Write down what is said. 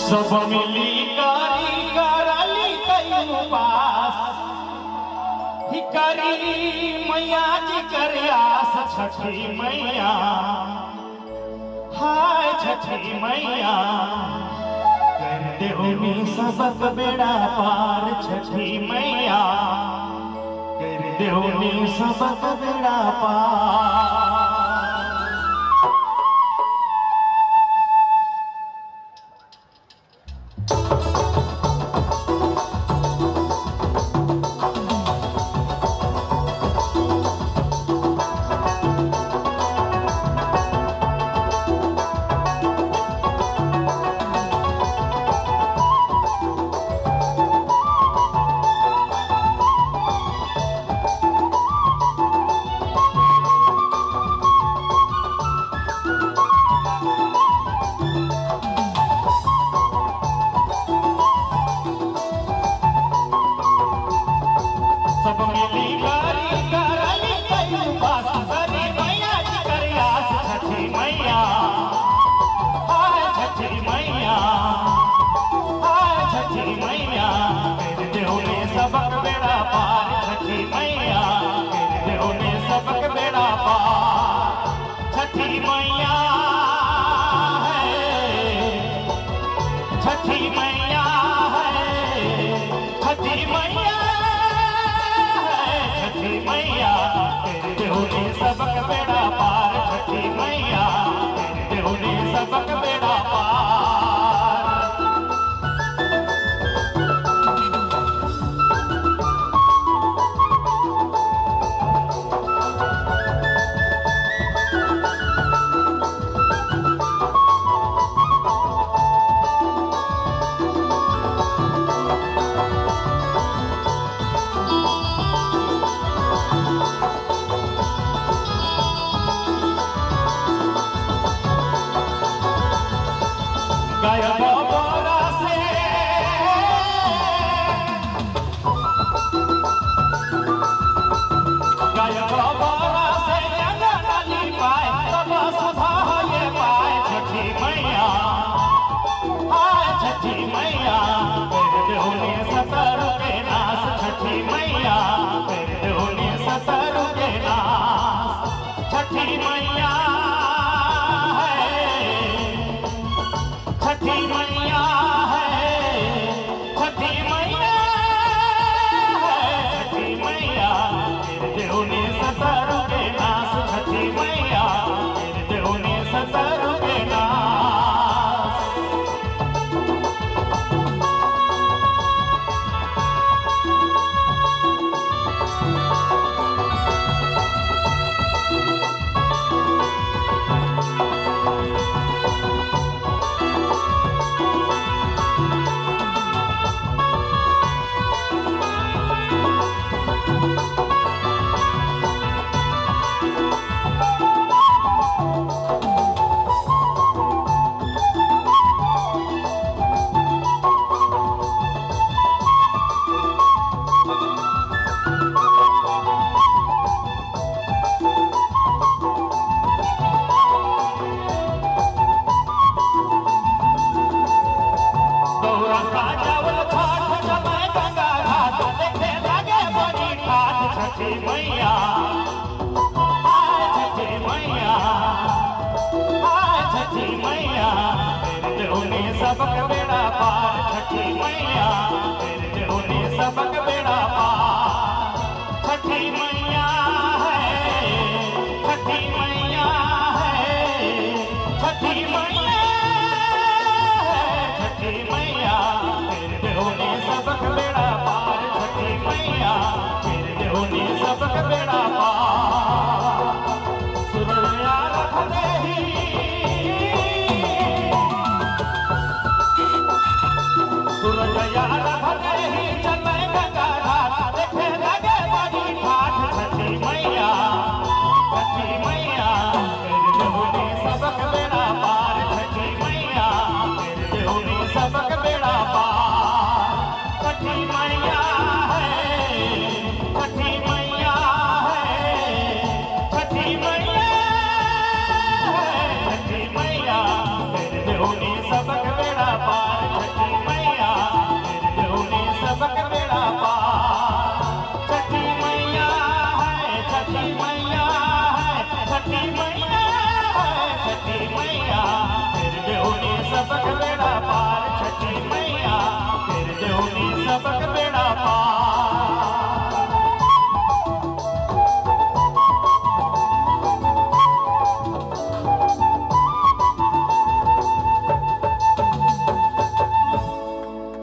सब मिली करी करली कई पास ही करी मैया जी कर आस छठी मैया हाय छठी मैया कर देवनी सबक बेड़ा पार छठी मैया कर देवनी सबक बेड़ा पार। सब मिली करी करली कई पास करी मैया जी कर आस छठी मैया हाय छठी मैया हाय छठी मैया कर देवनी सबक बेड़ा पार छठी मैया कर देवनी सबक बेड़ा पार छठी मैया है छठी मैया है छठी मैया मैया तेरे देवनी सबक बेड़ा पार छठी मैया तेरे देवनी सबक बेड़ा पार। गाय गोबरा से गाय गोबरा से अंगनाली पाए तब सुधा ये पाए छठी मैया हाय छठी मैया कर देवनी ससुर के नास छठी मैया कर देवनी ससुर के नास छठी मैया छठी मैया है छठी मैया है छठी मैया तेरे देवनी ससुर के नास छठी मैया तेरे देवनी ससुर के नास। छठी मैया हाय छठी मैया हाय छठी मैया तेरे देवनी सबक बेड़ा पार छठी मैया तेरे देवनी सबक बेड़ा पार छठी मैया है छठी मैया है छठी मैया है छठी मैया तेरे देवनी सबक बेड़ा पार छठी मैया देवनी सबक बेड़ा पार सुरैया रख देही सुरैया रख देही चले गंगा घाट देखे लगे बड़ी ठाठ छठी मैया तेरे देवनी सबक बेड़ा पार छठी मैया तेरे देवनी सबक बेड़ा पार छठी मैया छठी मैया है छठी मैया है छठी मैया तेरे देवनी सबक बेड़ा पार सबक बेड़ा पार छठी मैया तेरे देवनी सबक बेड़ा पार